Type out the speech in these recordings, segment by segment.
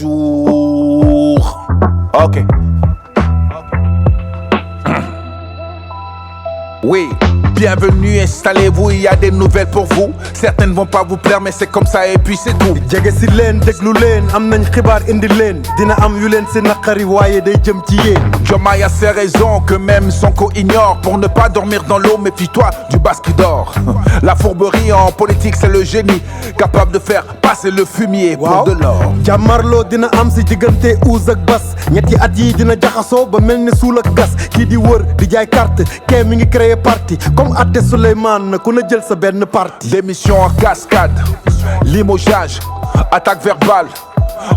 bonjour. Ok. Oui, bienvenue, installez-vous, il y a des nouvelles pour vous. Certaines vont pas vous plaire, mais c'est comme ça et puis c'est tout. jege si leen déglu leen am nañ xibaar indi leen dina am yu leen si naqari waaye day jëm ci yéen. Diomaye a ses raisons que même Sonko ignore. Pour ne pas dormir dans l'eau, méfie-toi du bas qui dort. La fourberie en politique, c'est le génie capable de faire passer le fumier pour de l'or. jàmmarloo dina am si diggante uus ak bas ñetti at yi dina jaxasoo ba mel ni suul ak gas kii di wër di jaay carte kee mi ngi créé parti comme Atte Souleymane ku na jël sa benn parti. Démission en cascade, limogeage, attaque verbale,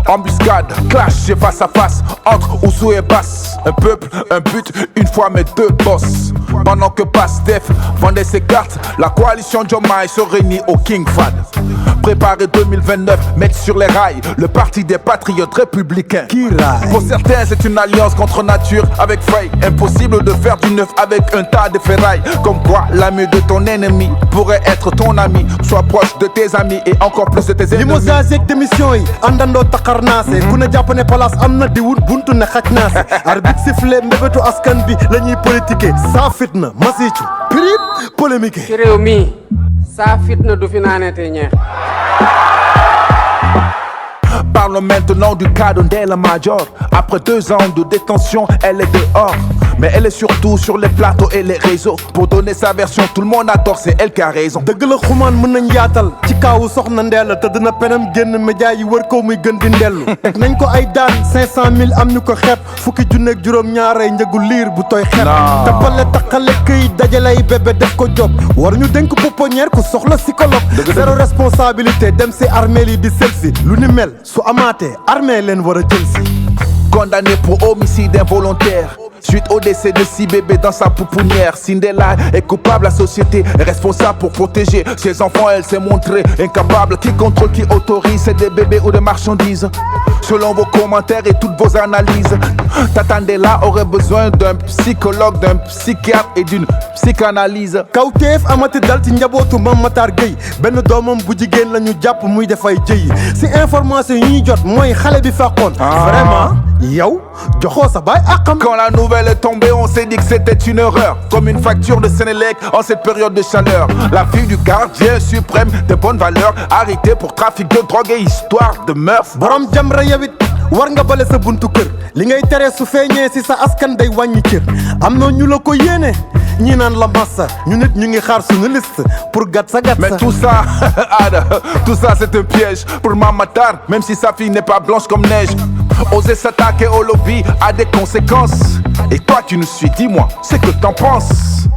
embuscade, clash et face à face entre Oussou et Bass. Un peuple, un but, une fois mais deux boss. Pendant que Pastef vendait ses cartes, la coalition Diomaye se réunit au King Fahd. Préparer 2029, mettre sur les rails le parti des patriotes républicains. Pour certains, c'est une alliance contre nature avec faille. Impossible de faire du neuf avec un tas de ferraille. Comme quoi, l'ami de ton ennemi pourrait être ton ami. Sois proche de tes amis et encore plus de tes ennemis. Limogeage ak démission yi àndandoo taxar naase ku ne jàpp ne place am na di wut buntu ne xaj naase arbitre sifflé mbébétu askan bi la ñuy politiquer saa fitna masiicu prip polémique. ci réew mi saa fitna du fi naanete ñeex. Parlons maintenant du cas de Ndella Madior. Après 2 ans de détention, elle est dehors. Mais elle est surtout sur les plateaux et les réseaux. Pour donner sa version, tout le monde a tort, c'est elle qui a raison. dëgg la xumaan mën nañ yaatal ci kaawu soxna Ndella te dina penam génn média yi wër ko muy gën di ndellu teg nañ ko ay daan 500 000 am ñu ko xeeb fukki junneeg juróom ñaaray njëgu liir bu tooy xeeb tapale taqale këy dajalay bébé def ko job war ñu dénk pouponnière ku soxla psychologue zéro responsabilité dem si armée yi di selfie lu ni mel su amaatee armée leen war a jël si. Condamné pour homicide involontaire suite au décès de 6 bébés dans sa pouponnière. Ndella est coupable, la société est responsable pour protéger ses enfants. Elle s'est montrée incapable. Qui contrôle, qui autorise, c'est des bébés ou des marchandises. Selon vos commentaires et toutes vos analyses, Tata Ndella aurait besoin d'un psychologue, d'un psychiatre et d'une psychanalyse. kawteef amati dal ci njabootu Mame Matar Gueye benn doomam bu jigéen la ñu jàpp muy dafay jëyi si information yi ñuy jot mooy xale bi fàqoon. Vraiment yow joxoo sa baay àqam. Quand la nouvelle est tombée, on s'est dit que c'était une erreur. Comme une facture de Sénélec en cette période de chaleur. La fille du gardien suprême des bonnes valeurs, arrêtée pour trafic de drogue et histoire de meurtre. borom Jamra yawit war nga bale sa buntu kër li ngay tere su feeñee si sa askan day wàññi cër am na ñu la ko yéene ñi naan la massa ñu nit ñu ngi xaar suñu liste pour gat sa. Mais tout ça, Ada, tout ça c'est un piège pour Mame Matar, même si sa fille n'est pas blanche comme neige. Oser s'attaquer au lobby a des conséquences. Et toi tu nous suis, dis-moi, c'est que t'en penses.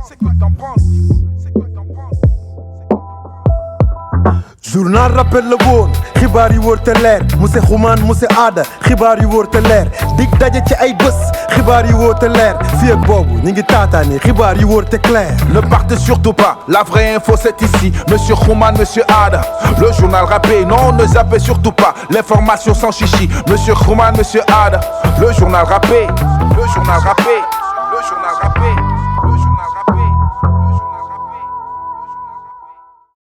journal rappel la woon xibaar yi wóor te leer monsieur Xuman monsieur Ada xibaar yi wóor te leer dig daje ci ay bés xibaar yi wóor te leer fii ak boobu ñu ngi taataani xibaar yi wóor te clair. Ne partez surtout pas, la vraie info c'est ici. Monsieur Xuman, monsieur Ada, le journal rappé. Non, ne zappez surtout pas, l'information sans chichi. Monsieur Xuman, monsieur Ada, le journal rappé. Le journal rappé. Le journal rappé. Le journal